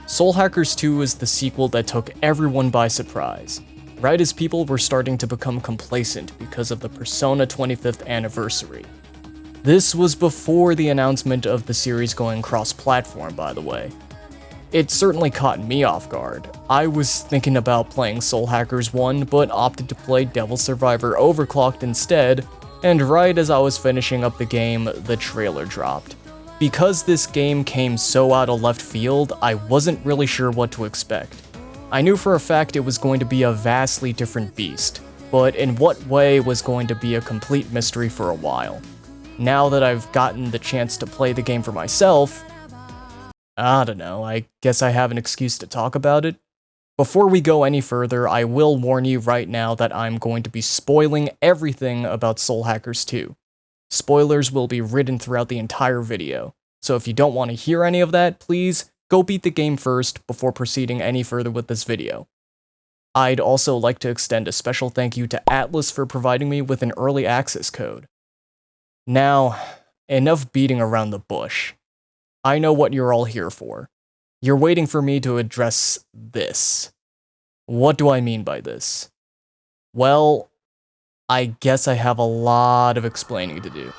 Soul Hackers 2 is the sequel that took everyone by surprise, right as people were starting to become complacent because of the Persona 25th anniversary. This was before the announcement of the series going cross-platform, by the way. It certainly caught me off guard. I was thinking about playing Soul Hackers 1, but opted to play Devil Survivor Overclocked instead, and right as I was finishing up the game, the trailer dropped. Because this game came so out of left field, I wasn't really sure what to expect. I knew for a fact it was going to be a vastly different beast, but in what way was going to be a complete mystery for a while. Now that I've gotten the chance to play the game for myself, I don't know, I guess I have an excuse to talk about it. Before we go any further, I will warn you right now that I'm going to be spoiling everything about Soul Hackers 2. Spoilers will be written throughout the entire video, so if you don't want to hear any of that, please go beat the game first before proceeding any further with this video. I'd also like to extend a special thank you to Atlus for providing me with an early access code. Now, enough beating around the bush. I know what you're all here for. You're waiting for me to address this. What do I mean by this? Well, I guess I have a lot of explaining to do.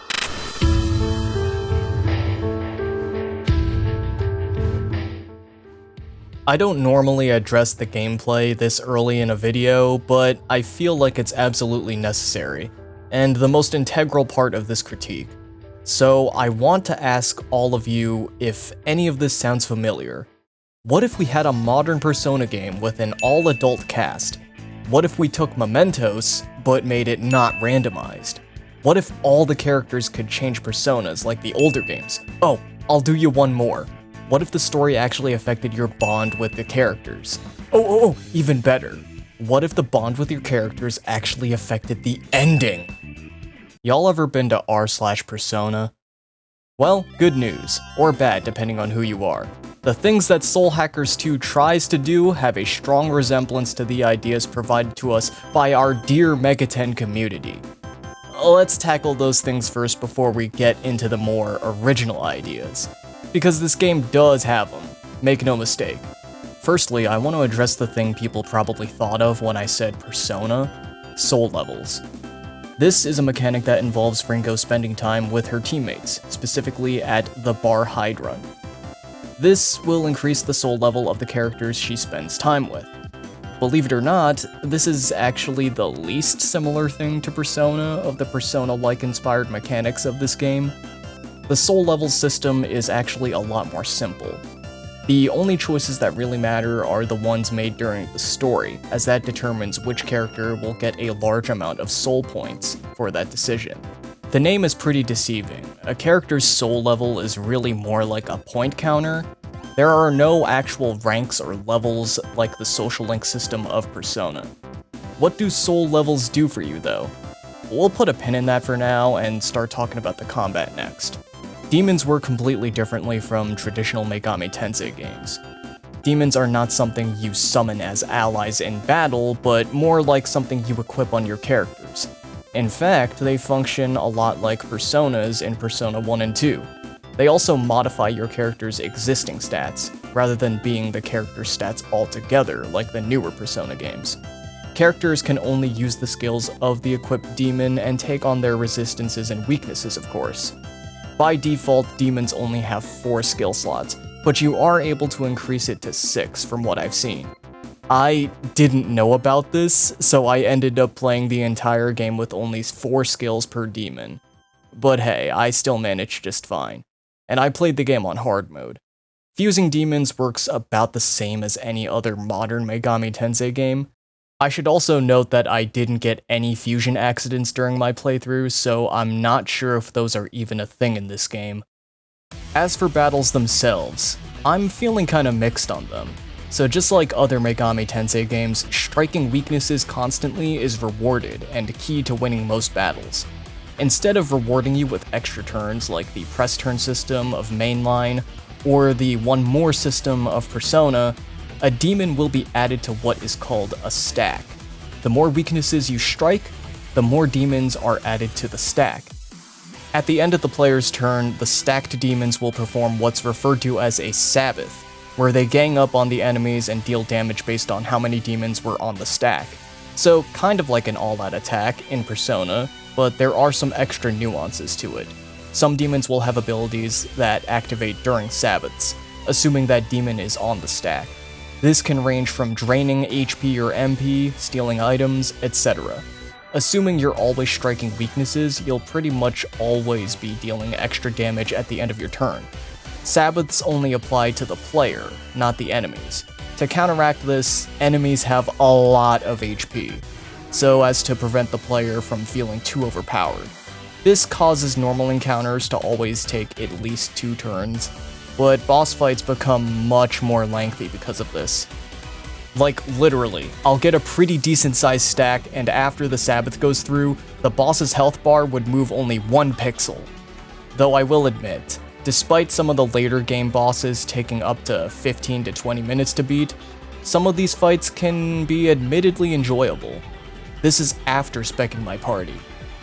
I don't normally address the gameplay this early in a video, but I feel like it's absolutely necessary, and the most integral part of this critique. So I want to ask all of you if any of this sounds familiar. What if we had a modern Persona game with an all-adult cast? What if we took Mementos, but made it not randomized? What if all the characters could change personas like the older games? Oh, I'll do you one more. What if the story actually affected your bond with the characters? Oh, even better. What if the bond with your characters actually affected the ending? Y'all ever been to r/Persona? Well, good news, or bad depending on who you are. The things that Soul Hackers 2 tries to do have a strong resemblance to the ideas provided to us by our dear Megaten community. Let's tackle those things first before we get into the more original ideas. Because this game does have them, make no mistake. Firstly, I want to address the thing people probably thought of when I said Persona: soul levels. This is a mechanic that involves Ringo spending time with her teammates, specifically at the Bar Hydra. This will increase the soul level of the characters she spends time with. Believe it or not, this is actually the least similar thing to Persona of the Persona-like inspired mechanics of this game. The soul level system is actually a lot more simple. The only choices that really matter are the ones made during the story, as that determines which character will get a large amount of soul points for that decision. The name is pretty deceiving. A character's soul level is really more like a point counter. There are no actual ranks or levels like the social link system of Persona. What do soul levels do for you though? We'll put a pin in that for now and start talking about the combat next. Demons work completely differently from traditional Megami Tensei games. Demons are not something you summon as allies in battle, but more like something you equip on your characters. In fact, they function a lot like Personas in Persona 1 and 2. They also modify your character's existing stats, rather than being the character's stats altogether like the newer Persona games. Characters can only use the skills of the equipped demon and take on their resistances and weaknesses, of course. By default, demons only have 4 skill slots, but you are able to increase it to 6 from what I've seen. I didn't know about this, so I ended up playing the entire game with only 4 skills per demon. But hey, I still managed just fine. And I played the game on hard mode. Fusing demons works about the same as any other modern Megami Tensei game. I should also note that I didn't get any fusion accidents during my playthrough, so I'm not sure if those are even a thing in this game. As for battles themselves, I'm feeling kinda mixed on them. So just like other Megami Tensei games, striking weaknesses constantly is rewarded and key to winning most battles. Instead of rewarding you with extra turns like the press turn system of mainline, or the one more system of Persona, a demon will be added to what is called a stack. The more weaknesses you strike, the more demons are added to the stack. At the end of the player's turn, the stacked demons will perform what's referred to as a Sabbath, where they gang up on the enemies and deal damage based on how many demons were on the stack. So kind of like an all-out attack in Persona, but there are some extra nuances to it. Some demons will have abilities that activate during Sabbaths, assuming that demon is on the stack. This can range from draining HP or MP, stealing items, etc. Assuming you're always striking weaknesses, you'll pretty much always be dealing extra damage at the end of your turn. Sabbaths only apply to the player, not the enemies. To counteract this, enemies have a lot of HP, so as to prevent the player from feeling too overpowered. This causes normal encounters to always take at least 2 turns, but boss fights become much more lengthy because of this. Like, literally, I'll get a pretty decent sized stack, and after the Sabbath goes through, the boss's health bar would move only 1 pixel. Though I will admit, despite some of the later game bosses taking up to 15 to 20 minutes to beat, some of these fights can be admittedly enjoyable. This is after speccing my party.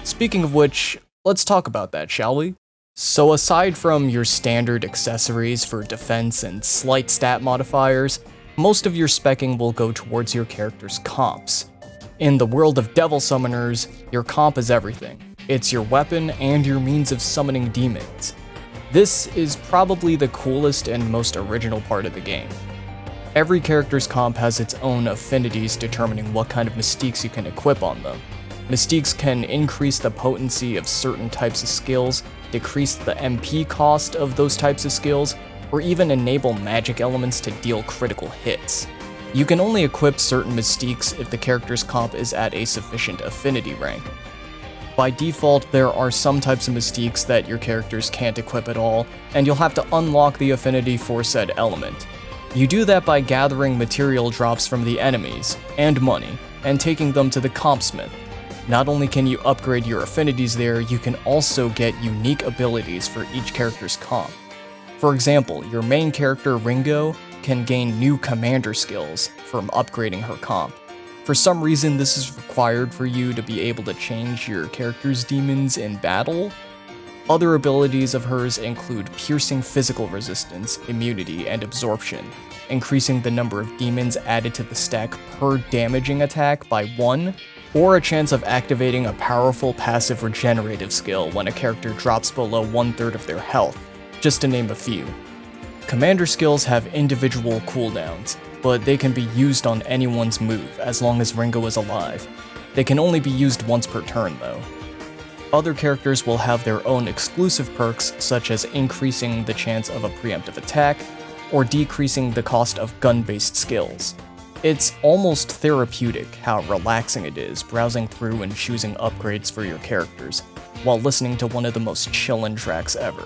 Speaking of which, let's talk about that, shall we? So aside from your standard accessories for defense and slight stat modifiers, most of your speccing will go towards your character's comps. In the world of Devil Summoners, your comp is everything. It's your weapon and your means of summoning demons. This is probably the coolest and most original part of the game. Every character's comp has its own affinities determining what kind of mystiques you can equip on them. Mystiques can increase the potency of certain types of skills, decrease the MP cost of those types of skills, or even enable magic elements to deal critical hits. You can only equip certain mystiques if the character's comp is at a sufficient affinity rank. By default, there are some types of mystiques that your characters can't equip at all, and you'll have to unlock the affinity for said element. You do that by gathering material drops from the enemies, and money, and taking them to the compsmith. Not only can you upgrade your affinities there, you can also get unique abilities for each character's comp. For example, your main character, Ringo, can gain new commander skills from upgrading her comp. For some reason, this is required for you to be able to change your character's demons in battle. Other abilities of hers include piercing physical resistance, immunity, and absorption, increasing the number of demons added to the stack per damaging attack by 1, or a chance of activating a powerful passive regenerative skill when a character drops below 1/3 of their health, just to name a few. Commander skills have individual cooldowns, but they can be used on anyone's move as long as Ringo is alive. They can only be used once per turn though. Other characters will have their own exclusive perks, such as increasing the chance of a preemptive attack, or decreasing the cost of gun-based skills. It's almost therapeutic how relaxing it is browsing through and choosing upgrades for your characters, while listening to one of the most chillin' tracks ever.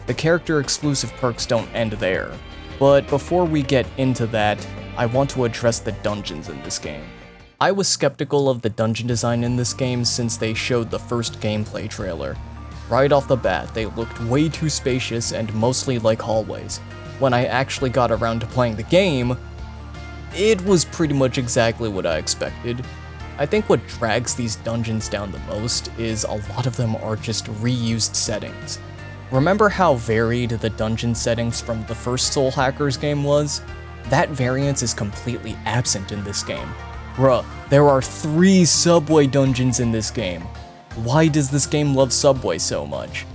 The character exclusive perks don't end there, but before we get into that, I want to address the dungeons in this game. I was skeptical of the dungeon design in this game since they showed the first gameplay trailer. Right off the bat, they looked way too spacious and mostly like hallways. When I actually got around to playing the game, it was pretty much exactly what I expected. I think what drags these dungeons down the most is a lot of them are just reused settings. Remember how varied the dungeon settings from the first Soul Hackers game was? That variance is completely absent in this game. Bruh, there are 3 subway dungeons in this game. Why does this game love Subway so much?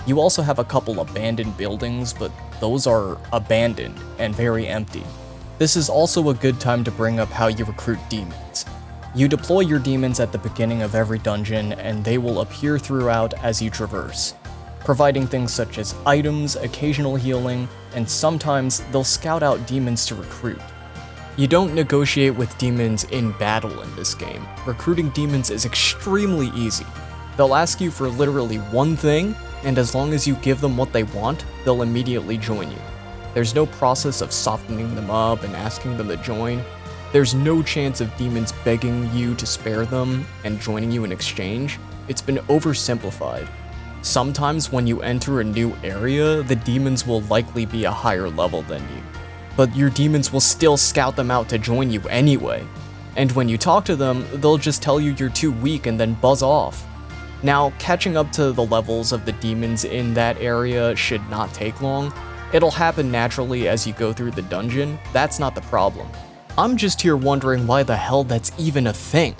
You also have a couple abandoned buildings, but those are abandoned and very empty. This is also a good time to bring up how you recruit demons. You deploy your demons at the beginning of every dungeon, and they will appear throughout as you traverse, providing things such as items, occasional healing, and sometimes they'll scout out demons to recruit. You don't negotiate with demons in battle in this game. Recruiting demons is extremely easy. They'll ask you for literally one thing, and as long as you give them what they want, they'll immediately join you. There's no process of softening them up and asking them to join. There's no chance of demons begging you to spare them and joining you in exchange. It's been oversimplified. Sometimes when you enter a new area, the demons will likely be a higher level than you, but your demons will still scout them out to join you anyway. And when you talk to them, they'll just tell you you're too weak and then buzz off. Now, catching up to the levels of the demons in that area should not take long. It'll happen naturally as you go through the dungeon, that's not the problem. I'm just here wondering why the hell that's even a thing.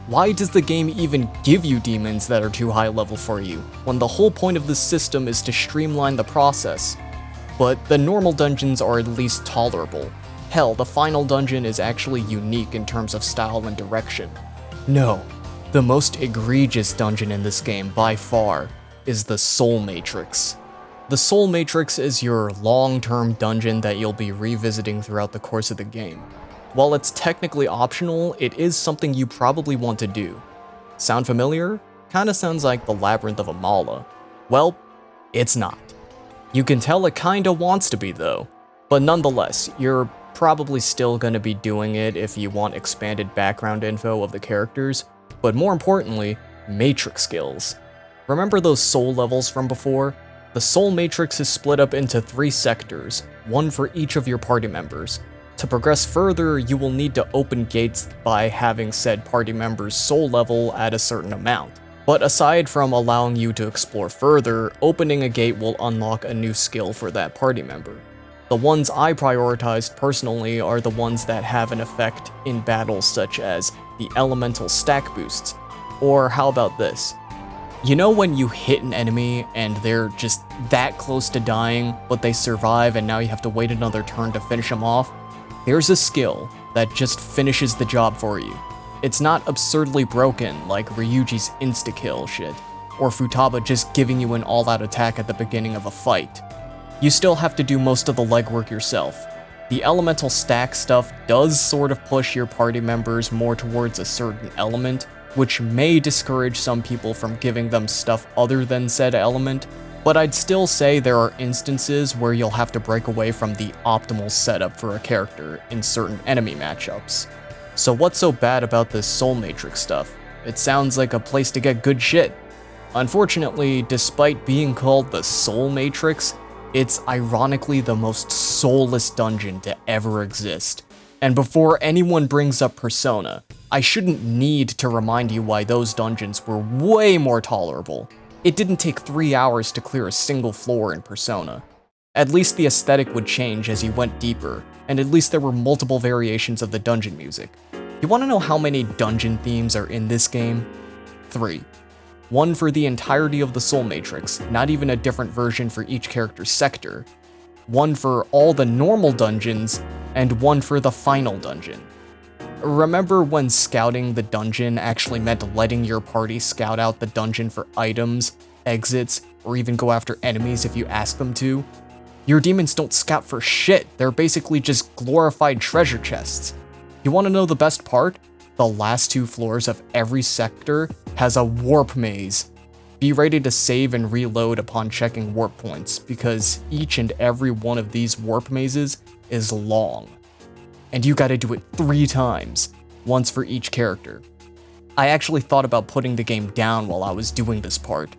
Why does the game even give you demons that are too high level for you, when the whole point of this system is to streamline the process? But the normal dungeons are at least tolerable. Hell, the final dungeon is actually unique in terms of style and direction. No. The most egregious dungeon in this game, by far, is the Soul Matrix. The Soul Matrix is your long-term dungeon that you'll be revisiting throughout the course of the game. While it's technically optional, it is something you probably want to do. Sound familiar? Kinda sounds like the Labyrinth of Amala. Well, it's not. You can tell it kinda wants to be though, but nonetheless, you're probably still gonna be doing it if you want expanded background info of the characters, but more importantly, matrix skills. Remember those soul levels from before? The soul matrix is split up into 3 sectors, one for each of your party members. To progress further, you will need to open gates by having said party member's soul level at a certain amount. But aside from allowing you to explore further, opening a gate will unlock a new skill for that party member. The ones I prioritized personally are the ones that have an effect in battles such as the elemental stack boosts. Or how about this? You know when you hit an enemy and they're just that close to dying, but they survive and now you have to wait another turn to finish them off? There's a skill that just finishes the job for you. It's not absurdly broken like Ryuji's insta-kill shit, or Futaba just giving you an all-out attack at the beginning of a fight. You still have to do most of the legwork yourself. The elemental stack stuff does sort of push your party members more towards a certain element, which may discourage some people from giving them stuff other than said element, but I'd still say there are instances where you'll have to break away from the optimal setup for a character in certain enemy matchups. So what's so bad about this Soul Matrix stuff? It sounds like a place to get good shit. Unfortunately, despite being called the Soul Matrix, it's ironically the most soulless dungeon to ever exist. And before anyone brings up Persona, I shouldn't need to remind you why those dungeons were way more tolerable. It didn't take 3 hours to clear a single floor in Persona. At least the aesthetic would change as you went deeper, and at least there were multiple variations of the dungeon music. You wanna know how many dungeon themes are in this game? 3. One for the entirety of the Soul Matrix, not even a different version for each character's sector. One for all the normal dungeons, and one for the final dungeon. Remember when scouting the dungeon actually meant letting your party scout out the dungeon for items, exits, or even go after enemies if you ask them to? Your demons don't scout for shit, they're basically just glorified treasure chests. You wanna know the best part? The last 2 floors of every sector has a warp maze. Be ready to save and reload upon checking warp points, because each and every one of these warp mazes is long. And you gotta do it 3 times, once for each character. I actually thought about putting the game down while I was doing this part.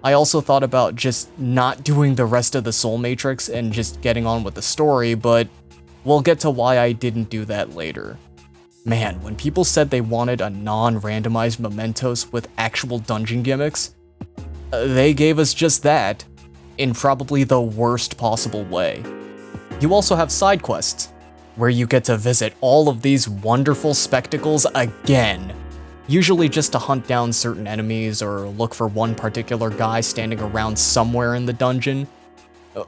I also thought about just not doing the rest of the Soul Matrix and just getting on with the story, but we'll get to why I didn't do that later. Man, when people said they wanted a non-randomized Mementos with actual dungeon gimmicks, they gave us just that, in probably the worst possible way. You also have side quests, where you get to visit all of these wonderful spectacles again. Usually just to hunt down certain enemies or look for one particular guy standing around somewhere in the dungeon.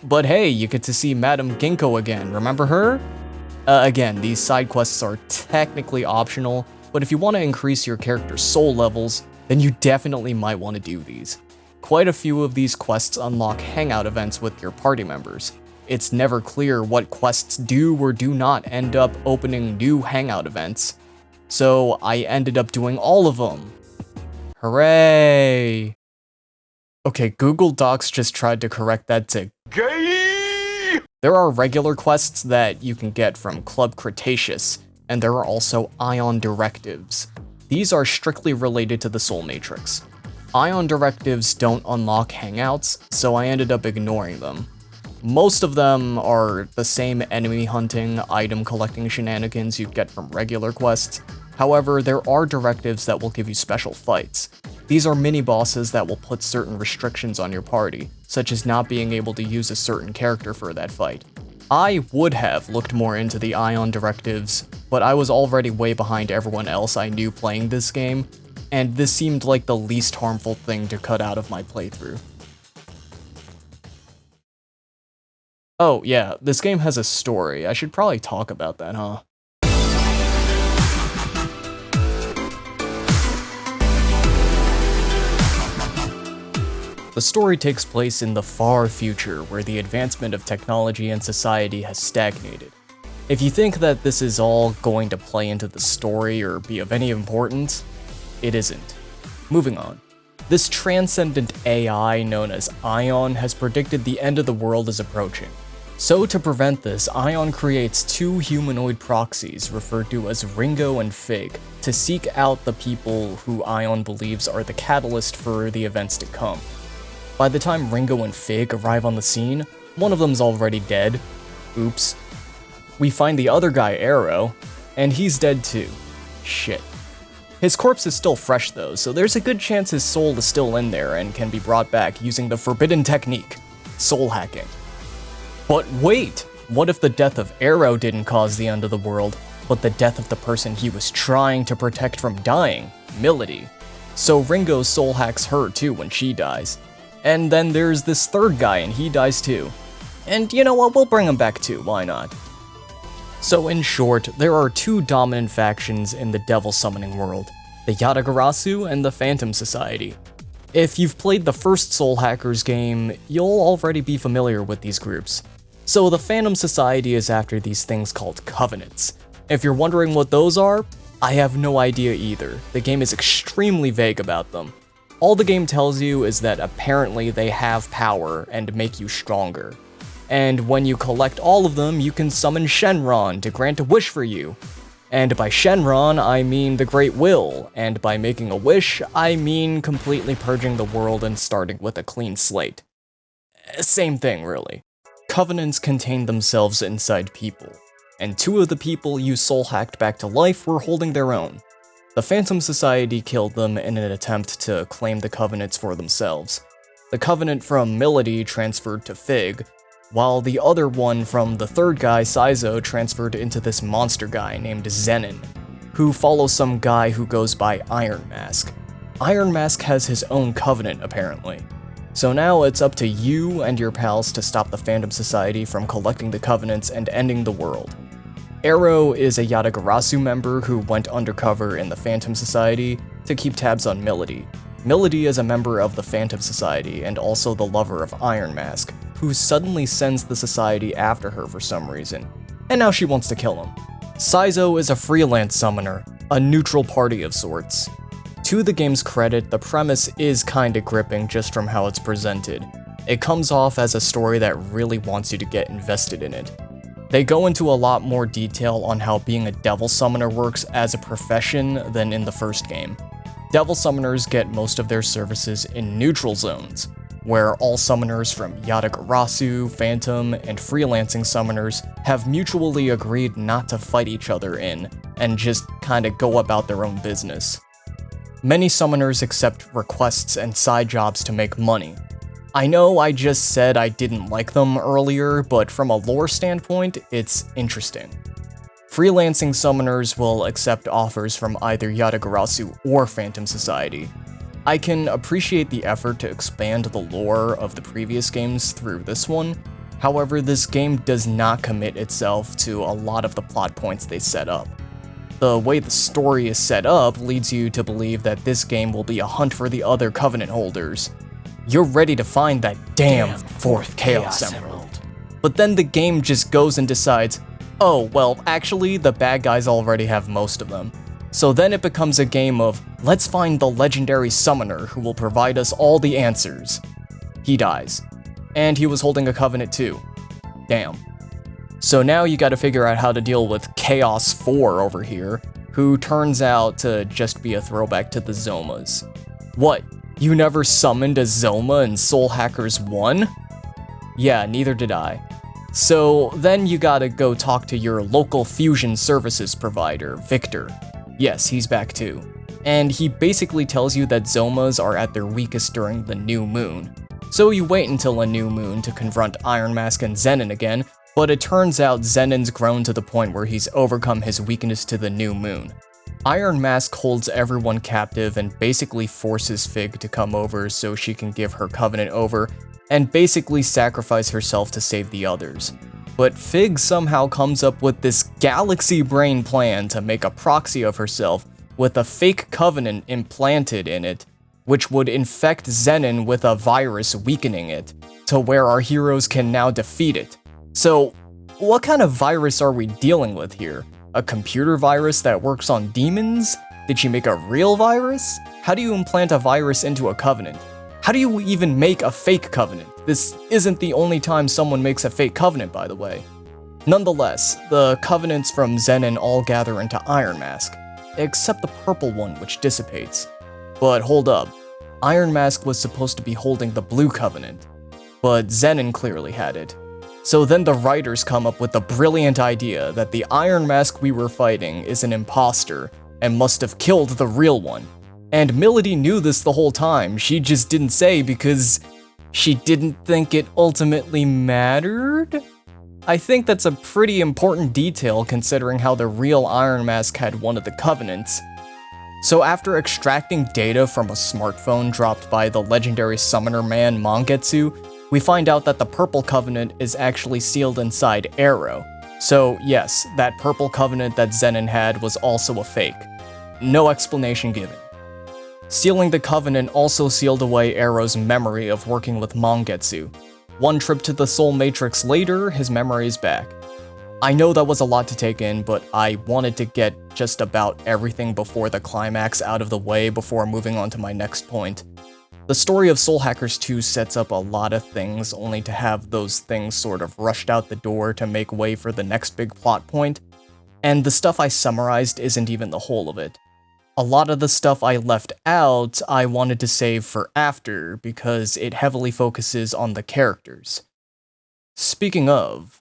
But hey, you get to see Madame Ginkgo again, remember her? Again, these side quests are technically optional, but if you want to increase your character's soul levels, then you definitely might want to do these. Quite a few of these quests unlock hangout events with your party members. it's never clear what quests do or do not end up opening new hangout events. So I ended up doing all of them. Hooray! Okay, Google Docs just tried to correct that to gay! There are regular quests that you can get from Club Cretaceous, and there are also Ion Directives. These are strictly related to the Soul Matrix. Ion Directives don't unlock hangouts, so I ended up ignoring them. Most of them are the same enemy hunting, item collecting shenanigans you'd get from regular quests. However, there are directives that will give you special fights. These are mini-bosses that will put certain restrictions on your party, such as not being able to use a certain character for that fight. I would have looked more into the Ion Directives, but I was already way behind everyone else I knew playing this game, and this seemed like the least harmful thing to cut out of my playthrough. Oh yeah, this game has a story. I should probably talk about that, huh? The story takes place in the far future, where the advancement of technology and society has stagnated. If you think that this is all going to play into the story or be of any importance, it isn't. Moving on. This transcendent AI known as Ion has predicted the end of the world is approaching. So to prevent this, Ion creates two humanoid proxies referred to as Ringo and Fig to seek out the people who Ion believes are the catalyst for the events to come. By the time Ringo and Fig arrive on the scene, one of them's already dead. Oops. We find the other guy, Arrow, and he's dead too. Shit. His corpse is still fresh though, so there's a good chance his soul is still in there and can be brought back using the forbidden technique, soul hacking. But wait! What if the death of Arrow didn't cause the end of the world, but the death of the person he was trying to protect from dying, Milady? So Ringo soul hacks her too when she dies. And then there's this third guy and he dies too. And you know what, we'll bring him back too, why not? So in short, there are two dominant factions in the Devil Summoning world, the Yatagarasu and the Phantom Society. If you've played the first Soul Hackers game, you'll already be familiar with these groups. So the Phantom Society is after these things called Covenants. If you're wondering what those are, I have no idea either. The game is extremely vague about them. All the game tells you is that apparently they have power and make you stronger. And when you collect all of them, you can summon Shenron to grant a wish for you. And by Shenron, I mean the Great Will, and by making a wish, I mean completely purging the world and starting with a clean slate. Same thing, really. Covenants contain themselves inside people, and two of the people you soul-hacked back to life were holding their own. The Phantom Society killed them in an attempt to claim the Covenants for themselves. The Covenant from Milady transferred to Fig, while the other one from the third guy, Saizo, transferred into this monster guy named Zenin, who follows some guy who goes by Iron Mask. Iron Mask has his own Covenant, apparently. So now it's up to you and your pals to stop the Phantom Society from collecting the Covenants and ending the world. Arrow is a Yatagarasu member who went undercover in the Phantom Society to keep tabs on Milady. Milady is a member of the Phantom Society and also the lover of Iron Mask, who suddenly sends the society after her for some reason, and now she wants to kill him. Saizo is a freelance summoner, a neutral party of sorts. To the game's credit, the premise is kinda gripping just from how it's presented. It comes off as a story that really wants you to get invested in it. They go into a lot more detail on how being a Devil Summoner works as a profession than in the first game. Devil Summoners get most of their services in neutral zones, where all summoners from Yatagarasu, Phantom, and freelancing summoners have mutually agreed not to fight each other in, and just kinda go about their own business. Many summoners accept requests and side jobs to make money. I know I just said I didn't like them earlier, but from a lore standpoint, it's interesting. Freelancing summoners will accept offers from either Yatagarasu or Phantom Society. I can appreciate the effort to expand the lore of the previous games through this one, however this game does not commit itself to a lot of the plot points they set up. The way the story is set up leads you to believe that this game will be a hunt for the other Covenant holders. You're ready to find that damn fourth Chaos Emerald. But then the game just goes and decides, oh, well, actually, the bad guys already have most of them. So then it becomes a game of, let's find the legendary summoner who will provide us all the answers. He dies. And he was holding a covenant too. Damn. So now you gotta figure out how to deal with Chaos 4 over here, who turns out to just be a throwback to the Zomas. What? You never summoned a Zoma in Soul Hackers 1? Yeah, neither did I. So then you gotta go talk to your local fusion services provider, Victor. Yes, he's back too. And he basically tells you that Zomas are at their weakest during the new moon. So you wait until a new moon to confront Iron Mask and Zenin again, but it turns out Zenin's grown to the point where he's overcome his weakness to the new moon. Iron Mask holds everyone captive and basically forces Fig to come over so she can give her covenant over, and basically sacrifice herself to save the others. But Fig somehow comes up with this galaxy brain plan to make a proxy of herself with a fake covenant implanted in it, which would infect Zenin with a virus weakening it, to where our heroes can now defeat it. So, what kind of virus are we dealing with here? A computer virus that works on demons? Did she make a real virus? How do you implant a virus into a covenant? How do you even make a fake covenant? This isn't the only time someone makes a fake covenant, by the way. Nonetheless, the covenants from Zenin all gather into Iron Mask, except the purple one, which dissipates. But hold up, Iron Mask was supposed to be holding the blue covenant, but Zenin clearly had it. So then the writers come up with the brilliant idea that the Iron Mask we were fighting is an imposter and must have killed the real one. And Milady knew this the whole time, she just didn't say because she didn't think it ultimately mattered? I think that's a pretty important detail considering how the real Iron Mask had one of the covenants. So after extracting data from a smartphone dropped by the legendary summoner man Mangetsu, we find out that the purple covenant is actually sealed inside Arrow. So yes, that purple covenant that Zenin had was also a fake. No explanation given. Sealing the covenant also sealed away Arrow's memory of working with Mangetsu. One trip to the Soul Matrix later, his memory is back. I know that was a lot to take in, but I wanted to get just about everything before the climax out of the way before moving on to my next point. The story of Soul Hackers 2 sets up a lot of things, only to have those things sort of rushed out the door to make way for the next big plot point, and the stuff I summarized isn't even the whole of it. A lot of the stuff I left out, I wanted to save for after, because it heavily focuses on the characters. Speaking of...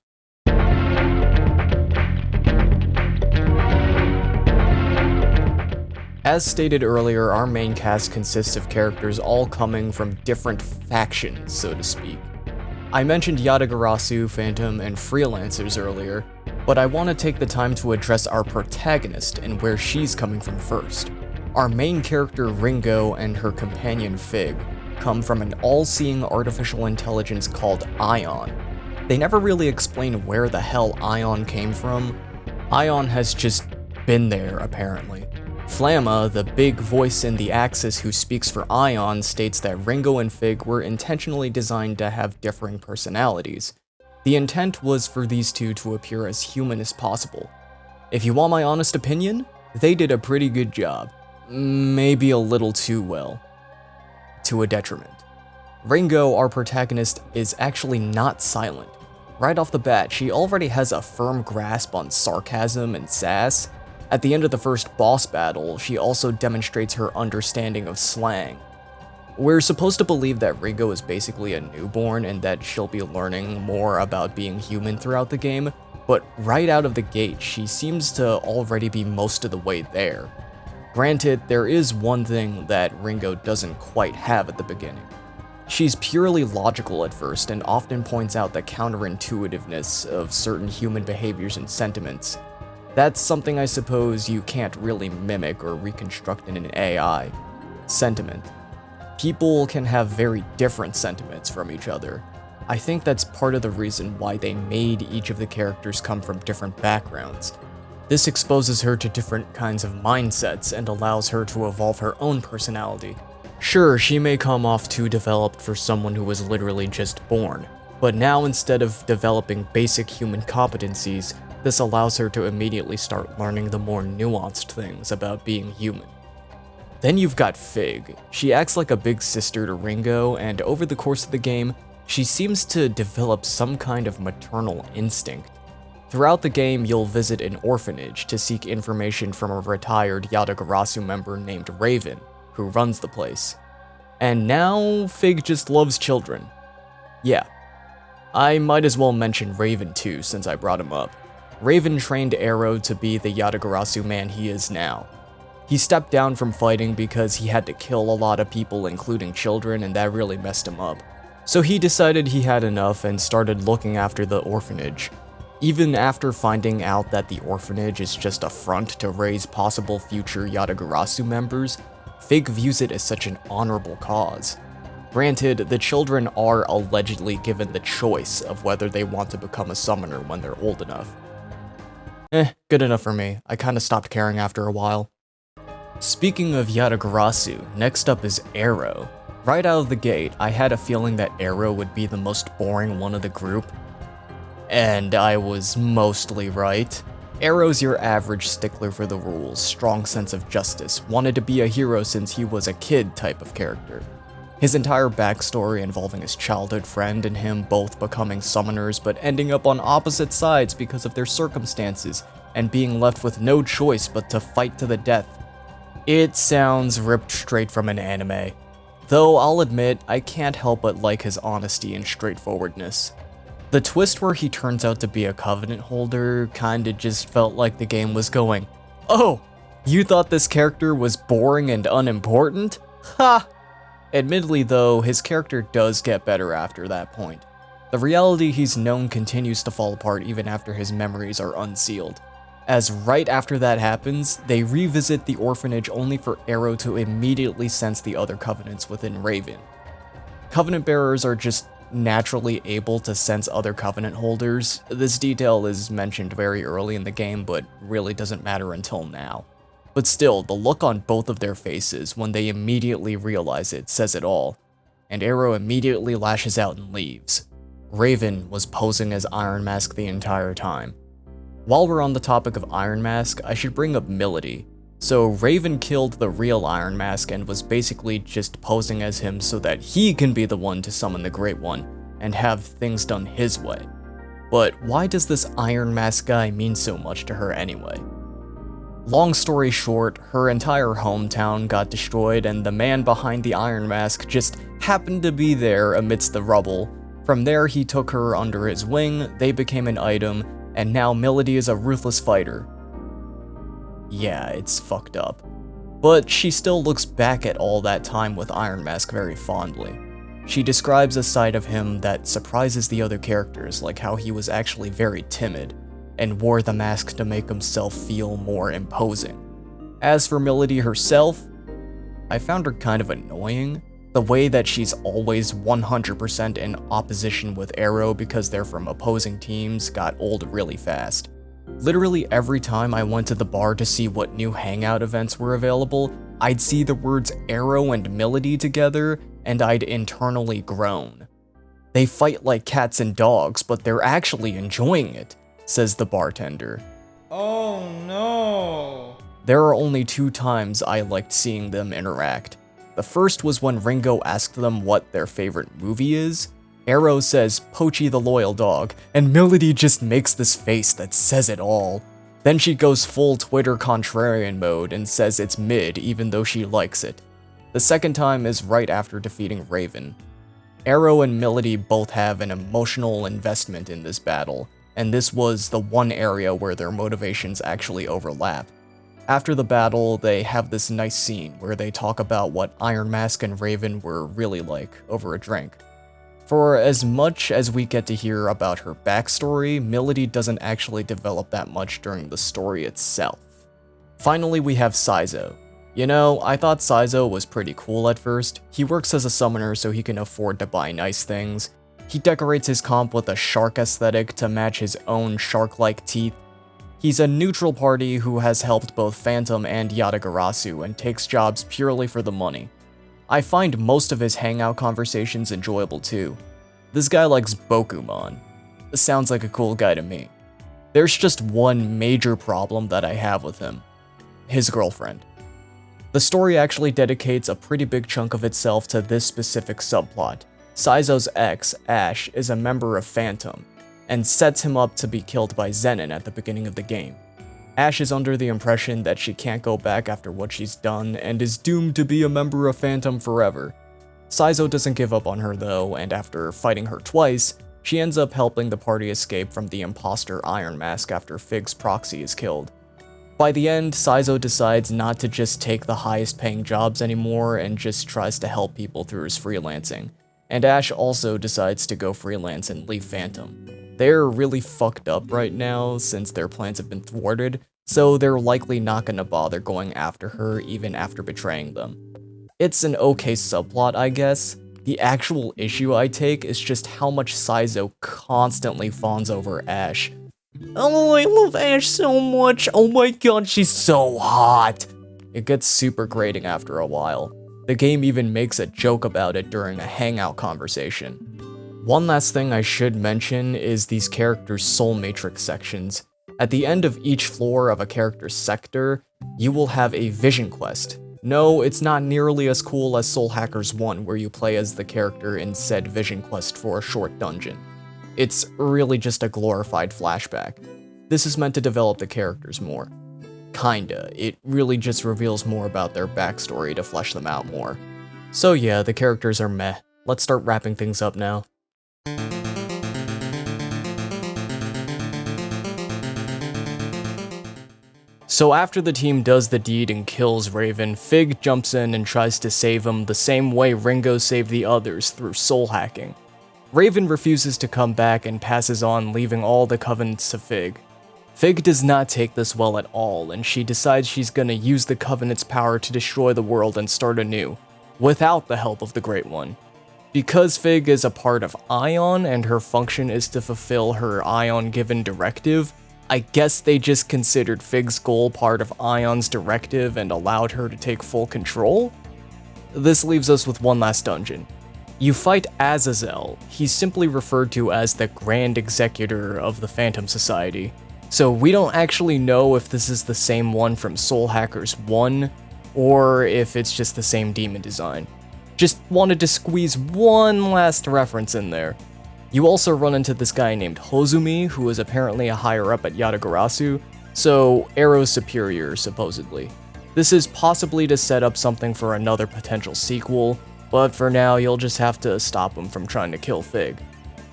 As stated earlier, our main cast consists of characters all coming from different factions, so to speak. I mentioned Yatagarasu, Phantom, and Freelancers earlier, but I want to take the time to address our protagonist and where she's coming from first. Our main character Ringo and her companion Fig come from an all-seeing artificial intelligence called Ion. They never really explain where the hell Ion came from. Ion has just been there, apparently. Flamma, the big voice in the Axis who speaks for Ion, states that Ringo and Fig were intentionally designed to have differing personalities. The intent was for these two to appear as human as possible. If you want my honest opinion, they did a pretty good job. Maybe a little too well. To a detriment. Ringo, our protagonist, is actually not silent. Right off the bat, she already has a firm grasp on sarcasm and sass. At the end of the first boss battle, she also demonstrates her understanding of slang. We're supposed to believe that Ringo is basically a newborn and that she'll be learning more about being human throughout the game, but right out of the gate, she seems to already be most of the way there. Granted, there is one thing that Ringo doesn't quite have at the beginning. She's purely logical at first and often points out the counterintuitiveness of certain human behaviors and sentiments. That's something I suppose you can't really mimic or reconstruct in an AI. Sentiment. People can have very different sentiments from each other. I think that's part of the reason why they made each of the characters come from different backgrounds. This exposes her to different kinds of mindsets and allows her to evolve her own personality. Sure, she may come off too developed for someone who was literally just born, But now instead of developing basic human competencies, this allows her to immediately start learning the more nuanced things about being human. Then you've got Fig. She acts like a big sister to Ringo, and over the course of the game, she seems to develop some kind of maternal instinct. Throughout the game, you'll visit an orphanage to seek information from a retired Yatagarasu member named Raven, who runs the place. And now, Fig just loves children. Yeah. I might as well mention Raven too, since I brought him up. Raven trained Arrow to be the Yatagarasu man he is now. He stepped down from fighting because he had to kill a lot of people, including children, and that really messed him up. So he decided he had enough and started looking after the orphanage. Even after finding out that the orphanage is just a front to raise possible future Yatagarasu members, Fig views it as such an honorable cause. Granted, the children are allegedly given the choice of whether they want to become a summoner when they're old enough. Good enough for me. I kinda stopped caring after a while. Speaking of Yatagarasu, next up is Arrow. Right out of the gate, I had a feeling that Arrow would be the most boring one of the group. And I was mostly right. Arrow's your average stickler for the rules, strong sense of justice, wanted to be a hero since he was a kid type of character. His entire backstory involving his childhood friend and him both becoming summoners but ending up on opposite sides because of their circumstances and being left with no choice but to fight to the death. It sounds ripped straight from an anime. Though I'll admit, I can't help but like his honesty and straightforwardness. The twist where he turns out to be a Covenant holder kinda just felt like the game was going, "Oh, you thought this character was boring and unimportant? Ha!" Admittedly though, his character does get better after that point. The reality he's known continues to fall apart even after his memories are unsealed. As right after that happens, they revisit the orphanage only for Arrow to immediately sense the other Covenants within Raven. Covenant bearers are just naturally able to sense other Covenant holders. This detail is mentioned very early in the game, but really doesn't matter until now. But still, the look on both of their faces when they immediately realize it says it all, and Arrow immediately lashes out and leaves. Raven was posing as Iron Mask the entire time. While we're on the topic of Iron Mask, I should bring up Melody. So Raven killed the real Iron Mask and was basically just posing as him so that he can be the one to summon the Great One and have things done his way. But why does this Iron Mask guy mean so much to her anyway? Long story short, her entire hometown got destroyed and the man behind the Iron Mask just happened to be there amidst the rubble. From there he took her under his wing, they became an item, and now Melody is a ruthless fighter. Yeah, it's fucked up. But she still looks back at all that time with Iron Mask very fondly. She describes a side of him that surprises the other characters, like how he was actually very timid, and wore the mask to make himself feel more imposing. As for Melody herself, I found her kind of annoying. The way that she's always 100% in opposition with Arrow because they're from opposing teams got old really fast. Literally every time I went to the bar to see what new hangout events were available, I'd see the words Arrow and Melody together, and I'd internally groan. "They fight like cats and dogs, but they're actually enjoying it," says the bartender. Oh no! There are only 2 times I liked seeing them interact. The first was when Ringo asked them what their favorite movie is. Arrow says Pochi the Loyal Dog, and Melody just makes this face that says it all. Then she goes full Twitter contrarian mode and says it's mid even though she likes it. The second time is right after defeating Raven. Arrow and Melody both have an emotional investment in this battle, and this was the one area where their motivations actually overlap. After the battle, they have this nice scene where they talk about what Iron Mask and Raven were really like over a drink. For as much as we get to hear about her backstory, Melody doesn't actually develop that much during the story itself. Finally, we have Saizo. You know, I thought Saizo was pretty cool at first. He works as a summoner so he can afford to buy nice things. He decorates his comp with a shark aesthetic to match his own shark-like teeth. He's a neutral party who has helped both Phantom and Yatagarasu and takes jobs purely for the money. I find most of his hangout conversations enjoyable too. This guy likes Bokumon. Sounds like a cool guy to me. There's just one major problem that I have with him. His girlfriend. The story actually dedicates a pretty big chunk of itself to this specific subplot. Saizo's ex, Ash, is a member of Phantom, and sets him up to be killed by Zenin at the beginning of the game. Ash is under the impression that she can't go back after what she's done, and is doomed to be a member of Phantom forever. Saizo doesn't give up on her though, and after fighting her twice, she ends up helping the party escape from the imposter Iron Mask after Fig's proxy is killed. By the end, Saizo decides not to just take the highest paying jobs anymore and just tries to help people through his freelancing. And Ash also decides to go freelance and leave Phantom. They're really fucked up right now since their plans have been thwarted, so they're likely not gonna bother going after her even after betraying them. It's an okay subplot, I guess. The actual issue I take is just how much Saizo constantly fawns over Ash. Oh, I love Ash so much. Oh my god, she's so hot. It gets super grating after a while. The game even makes a joke about it during a hangout conversation. One last thing I should mention is these characters' soul matrix sections. At the end of each floor of a character's sector, you will have a vision quest. No, it's not nearly as cool as Soul Hackers 1, where you play as the character in said vision quest for a short dungeon. It's really just a glorified flashback. This is meant to develop the characters more. Kinda, it really just reveals more about their backstory to flesh them out more. So yeah, the characters are meh. Let's start wrapping things up now. So after the team does the deed and kills Raven, Fig jumps in and tries to save him the same way Ringo saved the others through soul hacking. Raven refuses to come back and passes on, leaving all the Covenants to Fig. Fig does not take this well at all, and she decides she's gonna use the Covenant's power to destroy the world and start anew, without the help of the Great One. Because Fig is a part of Ion and her function is to fulfill her Ion-given directive, I guess they just considered Fig's goal part of Ion's directive and allowed her to take full control? This leaves us with one last dungeon. You fight Azazel. He's simply referred to as the Grand Executor of the Phantom Society. So we don't actually know if this is the same one from Soul Hackers 1, or if it's just the same demon design. Just wanted to squeeze one last reference in there. You also run into this guy named Hozumi, who is apparently a higher up at Yatagarasu, so Arrow's superior, supposedly. This is possibly to set up something for another potential sequel, but for now you'll just have to stop him from trying to kill Fig.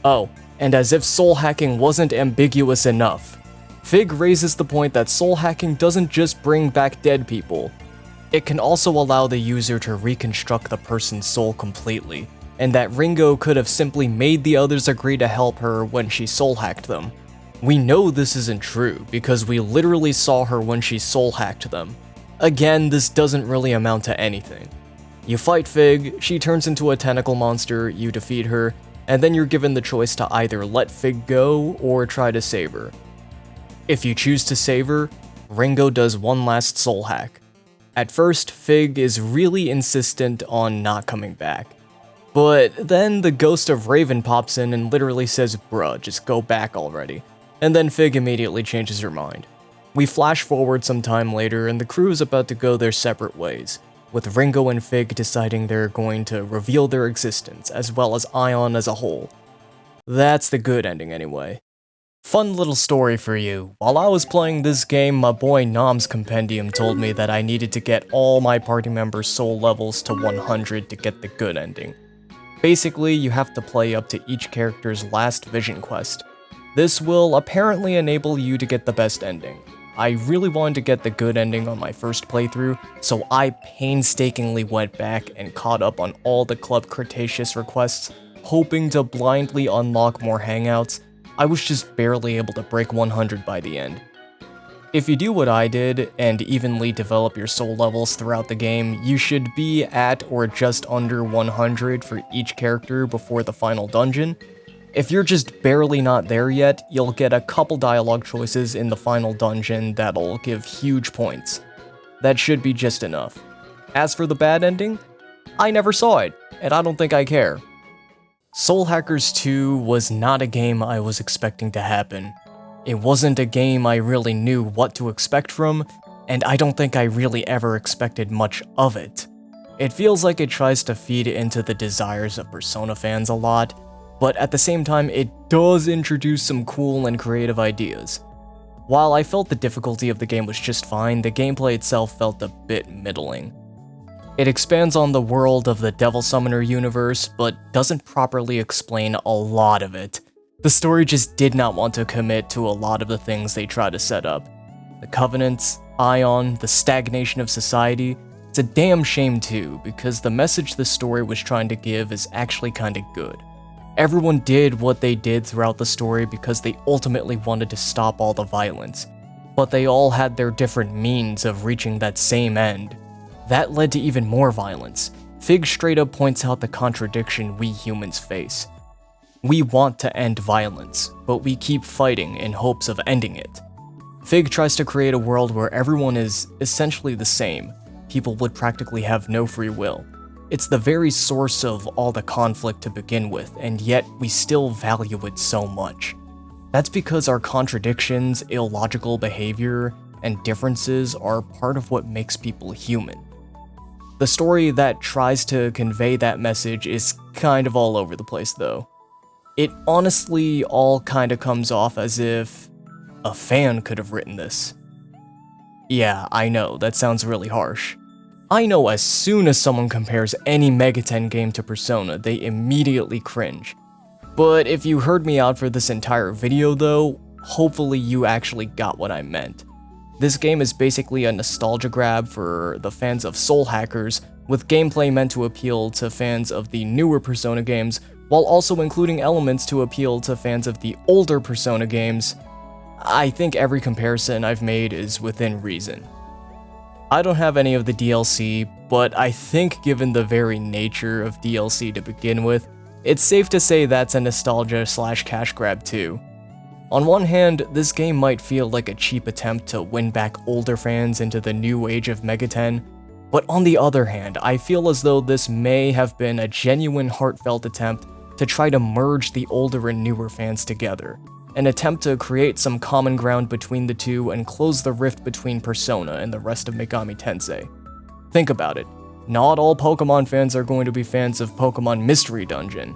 Oh, and as if soul hacking wasn't ambiguous enough, Fig raises the point that soul hacking doesn't just bring back dead people. It can also allow the user to reconstruct the person's soul completely, and that Ringo could have simply made the others agree to help her when she soul hacked them. We know this isn't true, because we literally saw her when she soul hacked them. Again, this doesn't really amount to anything. You fight Fig, she turns into a tentacle monster, you defeat her, and then you're given the choice to either let Fig go or try to save her. If you choose to save her, Ringo does one last soul hack. At first, Fig is really insistent on not coming back. But then the ghost of Raven pops in and literally says, bruh, just go back already. And then Fig immediately changes her mind. We flash forward some time later and the crew is about to go their separate ways, with Ringo and Fig deciding they're going to reveal their existence, as well as Ion as a whole. That's the good ending anyway. Fun little story for you. While I was playing this game, my boy Nom's compendium told me that I needed to get all my party members' soul levels to 100 to get the good ending. Basically, you have to play up to each character's last vision quest. This will apparently enable you to get the best ending. I really wanted to get the good ending on my first playthrough, so I painstakingly went back and caught up on all the Club Cretaceous requests, hoping to blindly unlock more hangouts. I was just barely able to break 100 by the end. If you do what I did, and evenly develop your soul levels throughout the game, you should be at or just under 100 for each character before the final dungeon. If you're just barely not there yet, you'll get a couple dialogue choices in the final dungeon that'll give huge points. That should be just enough. As for the bad ending, I never saw it, and I don't think I care. Soul Hackers 2 was not a game I was expecting to happen. It wasn't a game I really knew what to expect from, and I don't think I really ever expected much of it. It feels like it tries to feed into the desires of Persona fans a lot, but at the same time it does introduce some cool and creative ideas. While I felt the difficulty of the game was just fine, the gameplay itself felt a bit middling. It expands on the world of the Devil Summoner universe, but doesn't properly explain a lot of it. The story just did not want to commit to a lot of the things they try to set up. The Covenants, Ion, the stagnation of society. It's a damn shame too, because the message the story was trying to give is actually kinda good. Everyone did what they did throughout the story because they ultimately wanted to stop all the violence, but they all had their different means of reaching that same end. That led to even more violence. Fig straight up points out the contradiction we humans face. We want to end violence, but we keep fighting in hopes of ending it. Fig tries to create a world where everyone is essentially the same. People would practically have no free will. It's the very source of all the conflict to begin with, and yet we still value it so much. That's because our contradictions, illogical behavior, and differences are part of what makes people human. The story that tries to convey that message is kind of all over the place though. It honestly all kinda comes off as if a fan could have written this. Yeah, I know, that sounds really harsh. I know as soon as someone compares any Megaten game to Persona, they immediately cringe. But if you heard me out for this entire video though, hopefully you actually got what I meant. This game is basically a nostalgia grab for the fans of Soul Hackers, with gameplay meant to appeal to fans of the newer Persona games, while also including elements to appeal to fans of the older Persona games. I think every comparison I've made is within reason. I don't have any of the DLC, but I think given the very nature of DLC to begin with, it's safe to say that's a nostalgia/cash grab too. On one hand, this game might feel like a cheap attempt to win back older fans into the new age of Megaten, but on the other hand, I feel as though this may have been a genuine heartfelt attempt to try to merge the older and newer fans together, an attempt to create some common ground between the two and close the rift between Persona and the rest of Megami Tensei. Think about it, not all Pokemon fans are going to be fans of Pokemon Mystery Dungeon,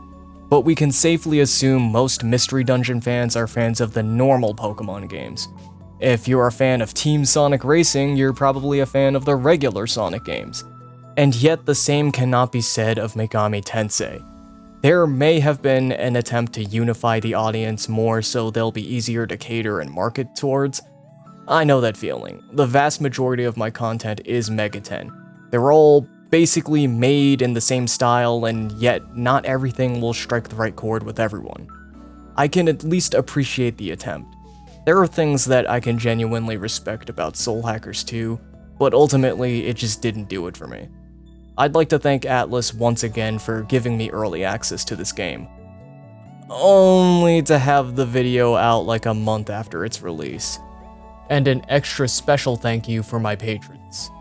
but we can safely assume most Mystery Dungeon fans are fans of the normal Pokemon games. If you're a fan of Team Sonic Racing, you're probably a fan of the regular Sonic games. And yet the same cannot be said of Megami Tensei. There may have been an attempt to unify the audience more so they'll be easier to cater and market towards. I know that feeling. The vast majority of my content is Megaten. They're all basically made in the same style, and yet not everything will strike the right chord with everyone. I can at least appreciate the attempt. There are things that I can genuinely respect about Soul Hackers 2, but ultimately it just didn't do it for me. I'd like to thank Atlus once again for giving me early access to this game, only to have the video out like a month after its release. And an extra special thank you for my patrons.